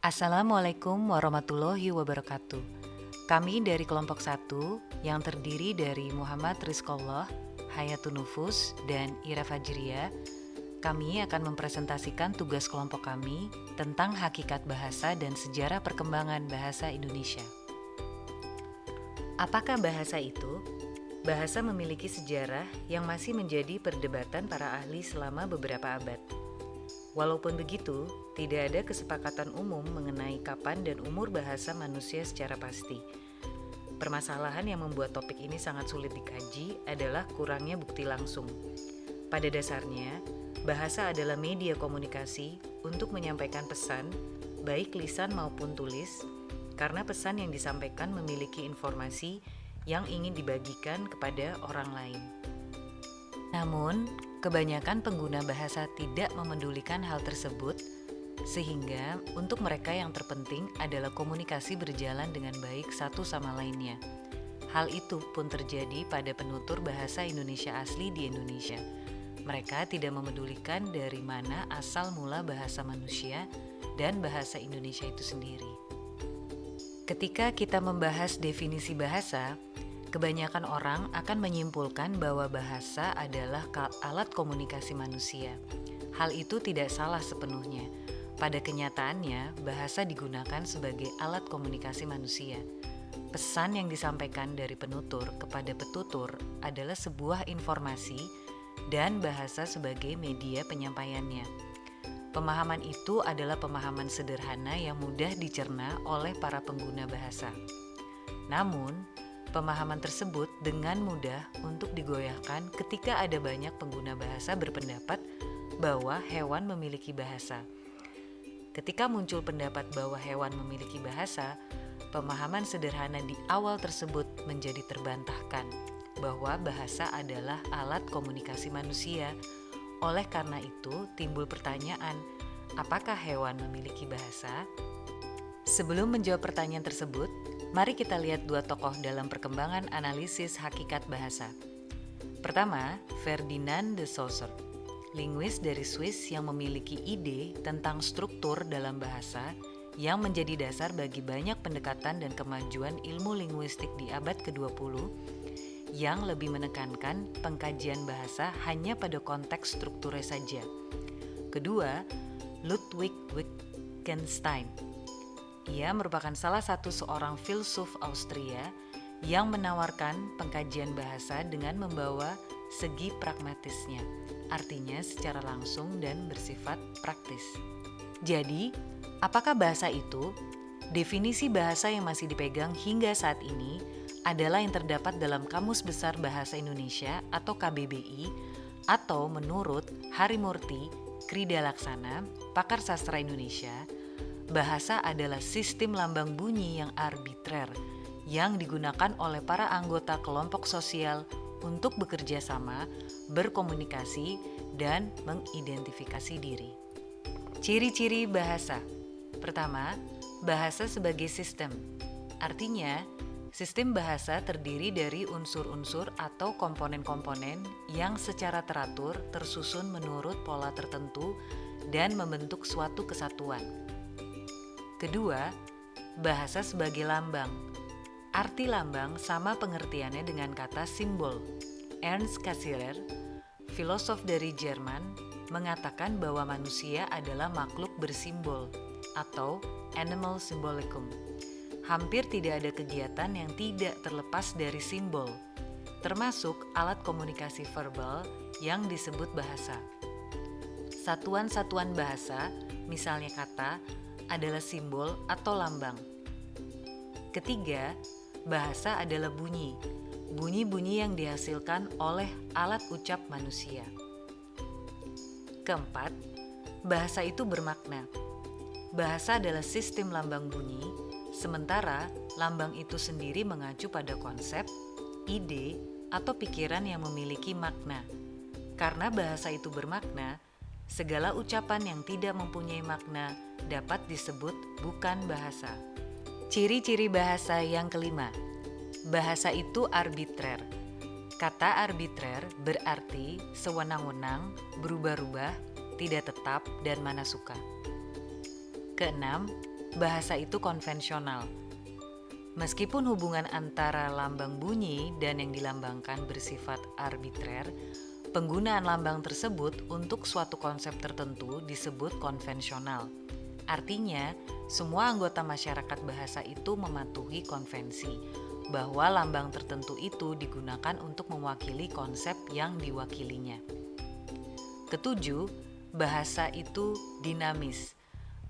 Assalamualaikum warahmatullahi wabarakatuh. Kami dari kelompok 1 yang terdiri dari Muhammad Rizqullah, Hayatun Nufus, dan Ira Fajriya. Kami akan mempresentasikan tugas kelompok kami tentang hakikat bahasa dan sejarah perkembangan bahasa Indonesia. Apakah bahasa itu? Bahasa memiliki sejarah yang masih menjadi perdebatan para ahli selama beberapa abad. Walaupun begitu, tidak ada kesepakatan umum mengenai kapan dan umur bahasa manusia secara pasti. Permasalahan yang membuat topik ini sangat sulit dikaji adalah kurangnya bukti langsung. Pada dasarnya, bahasa adalah media komunikasi untuk menyampaikan pesan, baik lisan maupun tulis, karena pesan yang disampaikan memiliki informasi yang ingin dibagikan kepada orang lain. Namun, kebanyakan pengguna bahasa tidak memedulikan hal tersebut, sehingga untuk mereka yang terpenting adalah komunikasi berjalan dengan baik satu sama lainnya. Hal itu pun terjadi pada penutur bahasa Indonesia asli di Indonesia. Mereka tidak memedulikan dari mana asal mula bahasa manusia dan bahasa Indonesia itu sendiri. Ketika kita membahas definisi bahasa, kebanyakan orang akan menyimpulkan bahwa bahasa adalah alat komunikasi manusia. Hal itu tidak salah sepenuhnya. Pada kenyataannya, bahasa digunakan sebagai alat komunikasi manusia. Pesan yang disampaikan dari penutur kepada petutur adalah sebuah informasi dan bahasa sebagai media penyampaiannya. Pemahaman itu adalah pemahaman sederhana yang mudah dicerna oleh para pengguna bahasa. Namun, pemahaman tersebut dengan mudah untuk digoyahkan ketika ada banyak pengguna bahasa berpendapat bahwa hewan memiliki bahasa. Ketika muncul pendapat bahwa hewan memiliki bahasa, pemahaman sederhana di awal tersebut menjadi terbantahkan bahwa bahasa adalah alat komunikasi manusia. Oleh karena itu, timbul pertanyaan, apakah hewan memiliki bahasa? Sebelum menjawab pertanyaan tersebut, mari kita lihat dua tokoh dalam perkembangan analisis hakikat bahasa. Pertama, Ferdinand de Saussure, linguis dari Swiss yang memiliki ide tentang struktur dalam bahasa yang menjadi dasar bagi banyak pendekatan dan kemajuan ilmu linguistik di abad ke-20 yang lebih menekankan pengkajian bahasa hanya pada konteks strukturnya saja. Kedua, Ludwig Wittgenstein. Ia merupakan salah satu seorang filsuf Austria yang menawarkan pengkajian bahasa dengan membawa segi pragmatisnya, artinya secara langsung dan bersifat praktis. Jadi, apakah bahasa itu? Definisi bahasa yang masih dipegang hingga saat ini adalah yang terdapat dalam Kamus Besar Bahasa Indonesia atau KBBI, atau menurut Harimurti Kridalaksana, pakar sastra Indonesia, bahasa adalah sistem lambang bunyi yang arbitrer yang digunakan oleh para anggota kelompok sosial untuk bekerja sama, berkomunikasi, dan mengidentifikasi diri. Ciri-ciri bahasa. Pertama, bahasa sebagai sistem. Artinya, sistem bahasa terdiri dari unsur-unsur atau komponen-komponen yang secara teratur tersusun menurut pola tertentu dan membentuk suatu kesatuan. Kedua, bahasa sebagai lambang. Arti lambang sama pengertiannya dengan kata simbol. Ernst Cassirer, filosof dari Jerman, mengatakan bahwa manusia adalah makhluk bersimbol atau animal symbolicum. Hampir tidak ada kegiatan yang tidak terlepas dari simbol, termasuk alat komunikasi verbal yang disebut bahasa. Satuan-satuan bahasa, misalnya kata, adalah simbol atau lambang. Ketiga, bahasa adalah bunyi. Bunyi-bunyi yang dihasilkan oleh alat ucap manusia. Keempat, bahasa itu bermakna. Bahasa adalah sistem lambang bunyi, sementara lambang itu sendiri mengacu pada konsep, ide, atau pikiran yang memiliki makna. Karena bahasa itu bermakna, segala ucapan yang tidak mempunyai makna dapat disebut bukan bahasa. Ciri-ciri bahasa yang kelima. Bahasa itu arbitrer. Kata arbitrer berarti sewenang-wenang, berubah-ubah, tidak tetap, dan mana suka. Keenam, bahasa itu konvensional. Meskipun hubungan antara lambang bunyi dan yang dilambangkan bersifat arbitrer, penggunaan lambang tersebut untuk suatu konsep tertentu disebut konvensional. Artinya, semua anggota masyarakat bahasa itu mematuhi konvensi bahwa lambang tertentu itu digunakan untuk mewakili konsep yang diwakilinya. Ketujuh, bahasa itu dinamis.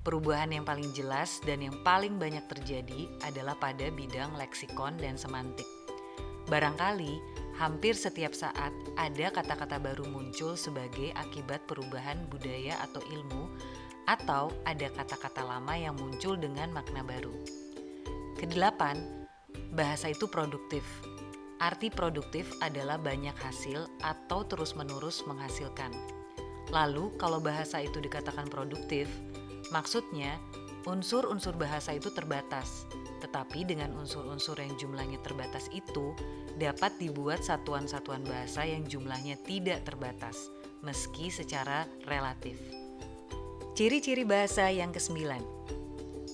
Perubahan yang paling jelas dan yang paling banyak terjadi adalah pada bidang leksikon dan semantik. Barangkali hampir setiap saat ada kata-kata baru muncul sebagai akibat perubahan budaya atau ilmu, atau ada kata-kata lama yang muncul dengan makna baru. Kedelapan, bahasa itu produktif. Arti produktif adalah banyak hasil atau terus-menerus menghasilkan. Lalu, kalau bahasa itu dikatakan produktif, maksudnya, unsur-unsur bahasa itu terbatas, tetapi dengan unsur-unsur yang jumlahnya terbatas itu dapat dibuat satuan-satuan bahasa yang jumlahnya tidak terbatas, meski secara relatif. Ciri-ciri bahasa yang ke-9.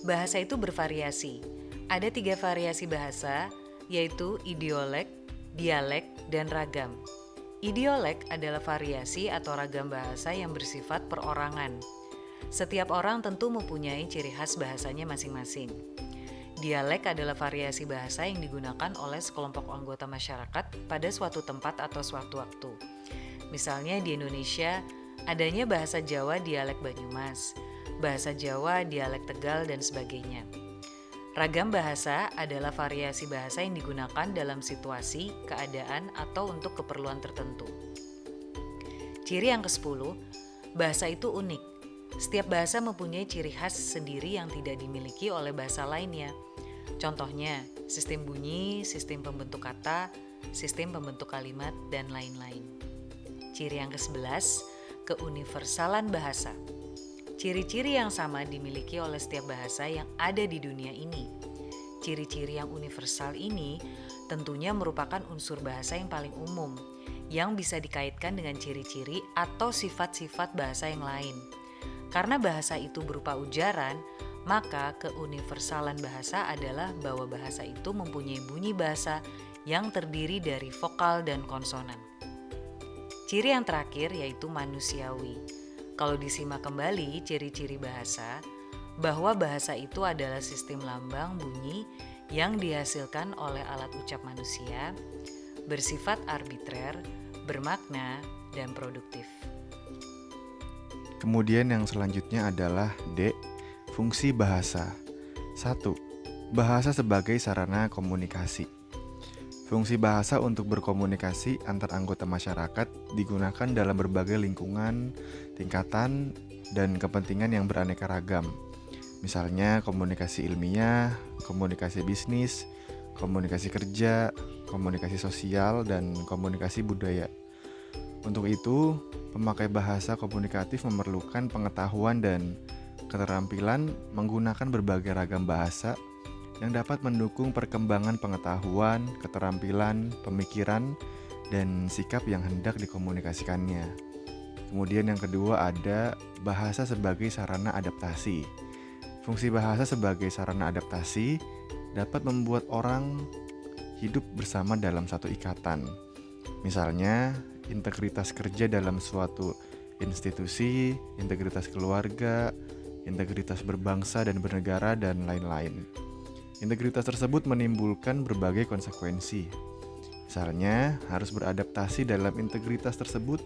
Bahasa itu bervariasi. Ada 3 variasi bahasa, yaitu idiolek, dialek, dan ragam. Idiolek adalah variasi atau ragam bahasa yang bersifat perorangan. Setiap orang tentu mempunyai ciri khas bahasanya masing-masing. Dialek adalah variasi bahasa yang digunakan oleh sekelompok anggota masyarakat pada suatu tempat atau suatu waktu. Misalnya di Indonesia, adanya bahasa Jawa dialek Banyumas, bahasa Jawa dialek Tegal, dan sebagainya. Ragam bahasa adalah variasi bahasa yang digunakan dalam situasi, keadaan, atau untuk keperluan tertentu. Ciri yang ke-10, bahasa itu unik. Setiap bahasa mempunyai ciri khas sendiri yang tidak dimiliki oleh bahasa lainnya. Contohnya, sistem bunyi, sistem pembentuk kata, sistem pembentuk kalimat, dan lain-lain. Ciri yang ke-11, keuniversalan bahasa. Ciri-ciri yang sama dimiliki oleh setiap bahasa yang ada di dunia ini. Ciri-ciri yang universal ini tentunya merupakan unsur bahasa yang paling umum, yang bisa dikaitkan dengan ciri-ciri atau sifat-sifat bahasa yang lain. Karena bahasa itu berupa ujaran, maka keuniversalan bahasa adalah bahwa bahasa itu mempunyai bunyi bahasa yang terdiri dari vokal dan konsonan. Ciri yang terakhir yaitu manusiawi. Kalau disimak kembali ciri-ciri bahasa, bahwa bahasa itu adalah sistem lambang bunyi yang dihasilkan oleh alat ucap manusia, bersifat arbitrer, bermakna, dan produktif. Kemudian yang selanjutnya adalah D. Fungsi bahasa. 1. Bahasa sebagai sarana komunikasi. Fungsi bahasa untuk berkomunikasi antar anggota masyarakat digunakan dalam berbagai lingkungan, tingkatan, dan kepentingan yang beraneka ragam. Misalnya komunikasi ilmiah, komunikasi bisnis, komunikasi kerja, komunikasi sosial, dan komunikasi budaya. Untuk itu, pemakai bahasa komunikatif memerlukan pengetahuan dan keterampilan menggunakan berbagai ragam bahasa yang dapat mendukung perkembangan pengetahuan, keterampilan, pemikiran, dan sikap yang hendak dikomunikasikannya. Kemudian yang kedua ada bahasa sebagai sarana adaptasi. Fungsi bahasa sebagai sarana adaptasi dapat membuat orang hidup bersama dalam satu ikatan. Misalnya, integritas kerja dalam suatu institusi, integritas keluarga, integritas berbangsa dan bernegara, dan lain-lain. Integritas tersebut menimbulkan berbagai konsekuensi. Misalnya, harus beradaptasi dalam integritas tersebut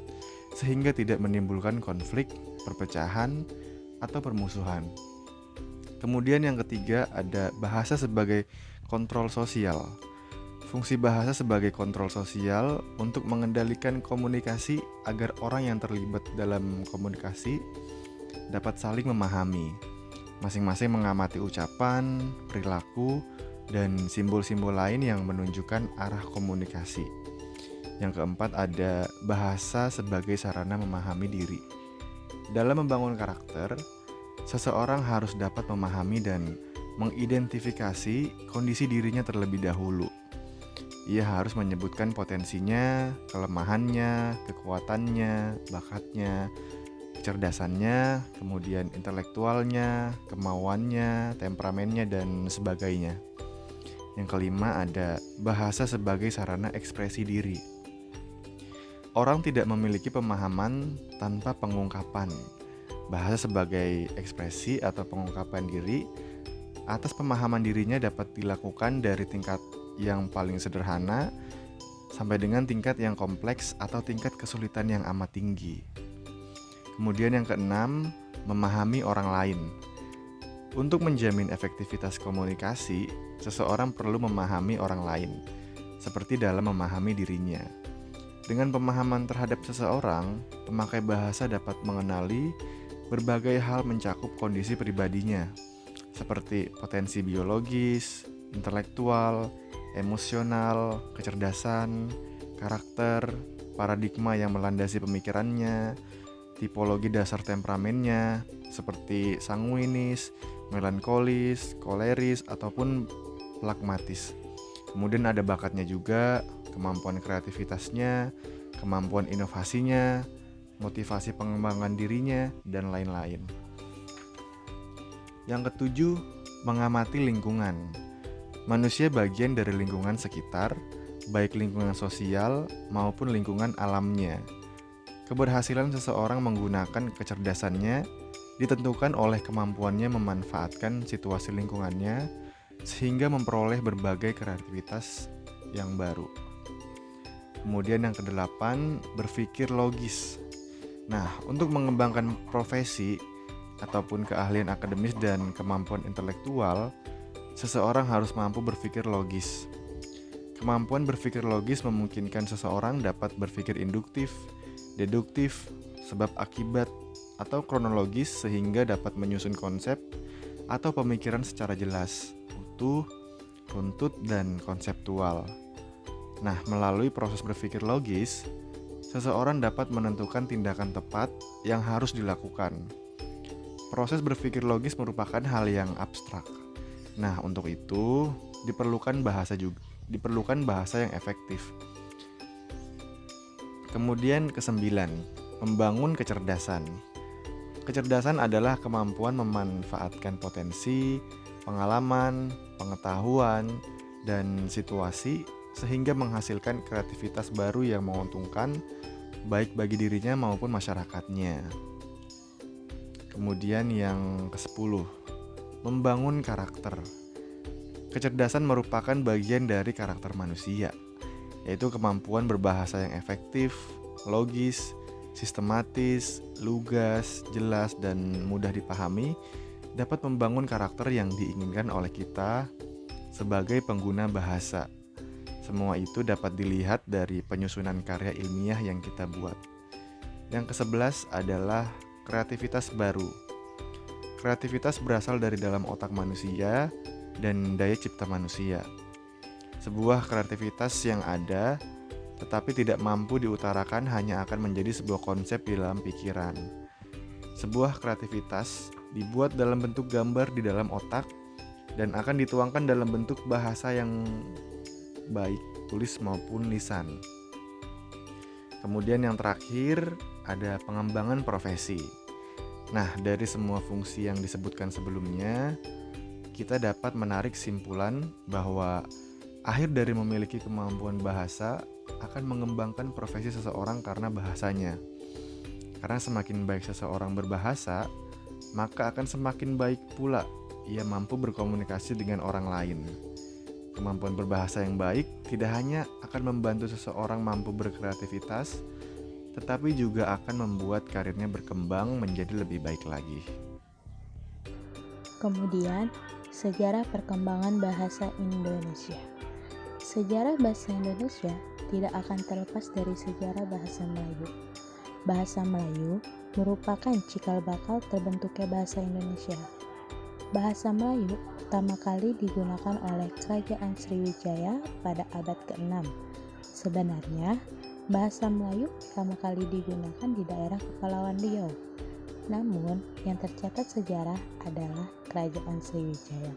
sehingga tidak menimbulkan konflik, perpecahan, atau permusuhan. Kemudian yang ketiga ada bahasa sebagai kontrol sosial. Fungsi bahasa sebagai kontrol sosial untuk mengendalikan komunikasi agar orang yang terlibat dalam komunikasi dapat saling memahami. Masing-masing mengamati ucapan, perilaku, dan simbol-simbol lain yang menunjukkan arah komunikasi. Yang keempat ada bahasa sebagai sarana memahami diri. Dalam membangun karakter, seseorang harus dapat memahami dan mengidentifikasi kondisi dirinya terlebih dahulu. Ia harus menyebutkan potensinya, kelemahannya, kekuatannya, bakatnya, kecerdasannya, kemudian intelektualnya, kemauannya, temperamennya, dan sebagainya. Yang kelima ada bahasa sebagai sarana ekspresi diri. Orang tidak memiliki pemahaman tanpa pengungkapan. Bahasa sebagai ekspresi atau pengungkapan diri atas pemahaman dirinya dapat dilakukan dari tingkat yang paling sederhana sampai dengan tingkat yang kompleks atau tingkat kesulitan yang amat tinggi. Kemudian yang keenam, memahami orang lain. Untuk menjamin efektivitas komunikasi, seseorang perlu memahami orang lain, seperti dalam memahami dirinya. Dengan pemahaman terhadap seseorang, pemakai bahasa dapat mengenali berbagai hal mencakup kondisi pribadinya, seperti potensi biologis, intelektual, emosional, kecerdasan, karakter, paradigma yang melandasi pemikirannya, tipologi dasar temperamennya, seperti sanguinis, melankolis, koleris, ataupun pragmatis. Kemudian ada bakatnya juga, kemampuan kreativitasnya, kemampuan inovasinya, motivasi pengembangan dirinya, dan lain-lain. Yang ketujuh, mengamati lingkungan. Manusia bagian dari lingkungan sekitar, baik lingkungan sosial maupun lingkungan alamnya. Keberhasilan seseorang menggunakan kecerdasannya ditentukan oleh kemampuannya memanfaatkan situasi lingkungannya sehingga memperoleh berbagai kreativitas yang baru. Kemudian yang kedelapan, berpikir logis. Nah, untuk mengembangkan profesi ataupun keahlian akademis dan kemampuan intelektual, seseorang harus mampu berpikir logis. Kemampuan berpikir logis memungkinkan seseorang dapat berpikir induktif, deduktif, sebab akibat, atau kronologis sehingga dapat menyusun konsep atau pemikiran secara jelas, utuh, runtut, dan konseptual. Nah, melalui proses berpikir logis, seseorang dapat menentukan tindakan tepat yang harus dilakukan. Proses berpikir logis merupakan hal yang abstrak. Nah, untuk itu diperlukan bahasa yang efektif. Kemudian kesembilan, membangun kecerdasan. Kecerdasan adalah kemampuan memanfaatkan potensi, pengalaman, pengetahuan, dan situasi sehingga menghasilkan kreativitas baru yang menguntungkan baik bagi dirinya maupun masyarakatnya. Kemudian yang ke-10, membangun karakter. Kecerdasan merupakan bagian dari karakter manusia, yaitu kemampuan berbahasa yang efektif, logis, sistematis, lugas, jelas, dan mudah dipahami dapat membangun karakter yang diinginkan oleh kita sebagai pengguna bahasa. Semua itu dapat dilihat dari penyusunan karya ilmiah yang kita buat. Yang ke-11 adalah kreativitas baru. Kreativitas berasal dari dalam otak manusia dan daya cipta manusia. Sebuah kreativitas yang ada tetapi tidak mampu diutarakan hanya akan menjadi sebuah konsep di dalam pikiran. Sebuah kreativitas dibuat dalam bentuk gambar di dalam otak dan akan dituangkan dalam bentuk bahasa yang baik tulis maupun lisan. Kemudian yang terakhir ada pengembangan profesi. Nah, dari semua fungsi yang disebutkan sebelumnya, kita dapat menarik simpulan bahwa akhir dari memiliki kemampuan bahasa akan mengembangkan profesi seseorang karena bahasanya. Karena semakin baik seseorang berbahasa, maka akan semakin baik pula ia mampu berkomunikasi dengan orang lain. Kemampuan berbahasa yang baik tidak hanya akan membantu seseorang mampu berkreativitas, tetapi juga akan membuat karirnya berkembang menjadi lebih baik lagi. Kemudian, sejarah perkembangan bahasa Indonesia. Sejarah bahasa Indonesia tidak akan terlepas dari sejarah bahasa Melayu. Bahasa Melayu merupakan cikal bakal terbentuknya bahasa Indonesia. Bahasa Melayu pertama kali digunakan oleh Kerajaan Sriwijaya pada abad ke-6. Sebenarnya, bahasa Melayu pertama kali digunakan di daerah Kepulauan Riau. Namun, yang tercatat sejarah adalah Kerajaan Sriwijaya.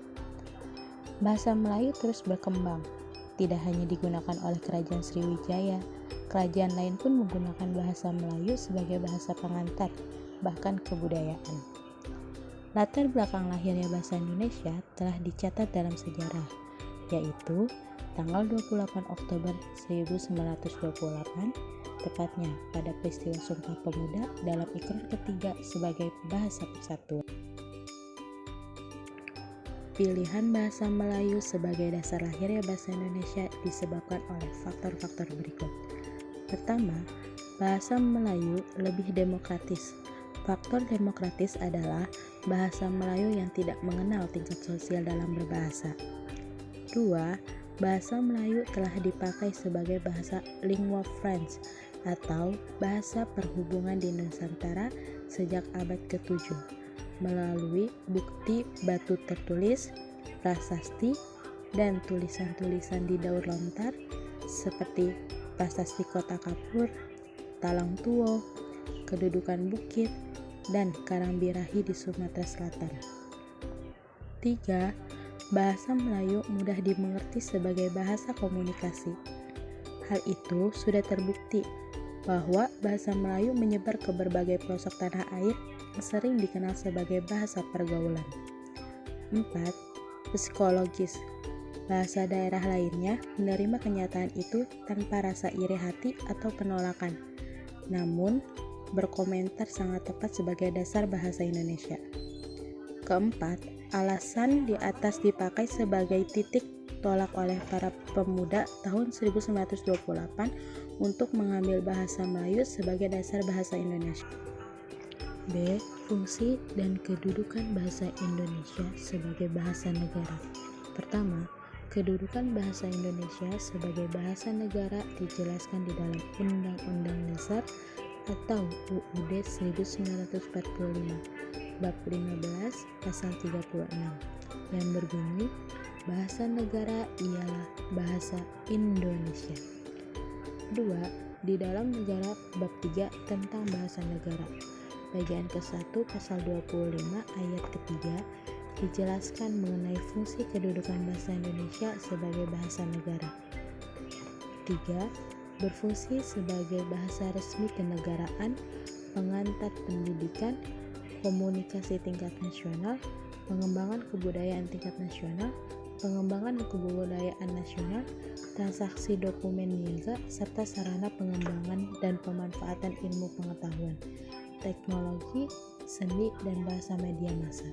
Bahasa Melayu terus berkembang. Tidak hanya digunakan oleh Kerajaan Sriwijaya, kerajaan lain pun menggunakan bahasa Melayu sebagai bahasa pengantar bahkan kebudayaan. Latar belakang lahirnya bahasa Indonesia telah dicatat dalam sejarah, yaitu tanggal 28 Oktober 1928, tepatnya pada peristiwa Sumpah Pemuda dalam Ikrar ketiga sebagai bahasa persatuan. Pilihan bahasa Melayu sebagai dasar lahirnya bahasa Indonesia disebabkan oleh faktor-faktor berikut. Pertama, bahasa Melayu lebih demokratis. Faktor demokratis adalah bahasa Melayu yang tidak mengenal tingkat sosial dalam berbahasa. 2. Bahasa Melayu telah dipakai sebagai bahasa lingua franca atau bahasa perhubungan di Nusantara sejak abad ke-7 melalui bukti batu tertulis, prasasti, dan tulisan-tulisan di daur lontar seperti prasasti Kota Kapur, Talang Tuo, Kedudukan Bukit, dan Karang Birahi di Sumatera Selatan. 3. Bahasa Melayu mudah dimengerti sebagai bahasa komunikasi. Hal itu sudah terbukti bahwa bahasa Melayu menyebar ke berbagai pelosok tanah air yang sering dikenal sebagai bahasa pergaulan. 4. Psikologis. Bahasa daerah lainnya menerima kenyataan itu tanpa rasa iri hati atau penolakan, namun berkomentar sangat tepat sebagai dasar bahasa Indonesia. Keempat, alasan di atas dipakai sebagai titik tolak oleh para pemuda tahun 1928 untuk mengambil bahasa Melayu sebagai dasar bahasa Indonesia. B. Fungsi dan kedudukan bahasa Indonesia sebagai bahasa negara. Pertama, kedudukan bahasa Indonesia sebagai bahasa negara dijelaskan di dalam Undang-Undang Dasar atau UUD 1945 bab 15 pasal 36 yang berbunyi bahasa negara ialah bahasa Indonesia. 2. Di dalam negara bab 3 tentang bahasa negara bagian ke-1 pasal 25 ayat ketiga dijelaskan mengenai fungsi kedudukan bahasa Indonesia sebagai bahasa negara. 3. Berfungsi sebagai bahasa resmi kenegaraan, pengantar pendidikan, komunikasi tingkat nasional, pengembangan kebudayaan tingkat nasional, pengembangan kebudayaan nasional, transaksi dokumen niaga, serta sarana pengembangan dan pemanfaatan ilmu pengetahuan, teknologi, seni, dan bahasa media massa.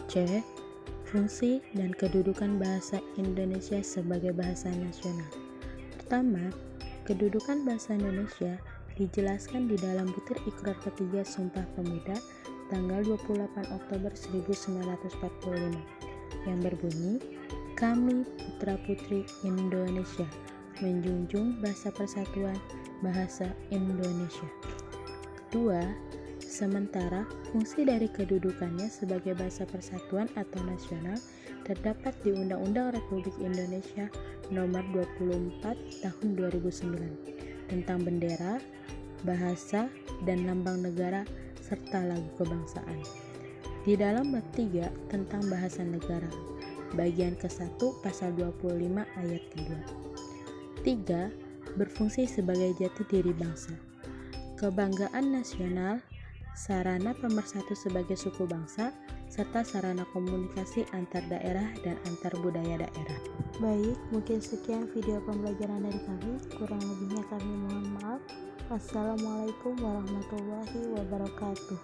C. Fungsi dan kedudukan bahasa Indonesia sebagai bahasa nasional. Pertama, kedudukan bahasa Indonesia dijelaskan di dalam butir Ikrar ketiga Sumpah Pemuda tanggal 28 Oktober 1945 yang berbunyi, "Kami putra-putri Indonesia menjunjung bahasa persatuan bahasa Indonesia." Kedua, sementara fungsi dari kedudukannya sebagai bahasa persatuan atau nasional terdapat di Undang-Undang Republik Indonesia Nomor 24 Tahun 2009 tentang bendera, bahasa, dan lambang negara serta lagu kebangsaan. Di dalam bab 3 tentang bahasa negara, bagian ke-1 pasal 25 ayat kedua. 3. Berfungsi sebagai jati diri bangsa, kebanggaan nasional, sarana pemersatu sebagai suku bangsa, serta sarana komunikasi antar daerah dan antar budaya daerah. Baik, mungkin sekian video pembelajaran dari kami. Kurang lebihnya kami mohon maaf. Wassalamualaikum warahmatullahi wabarakatuh.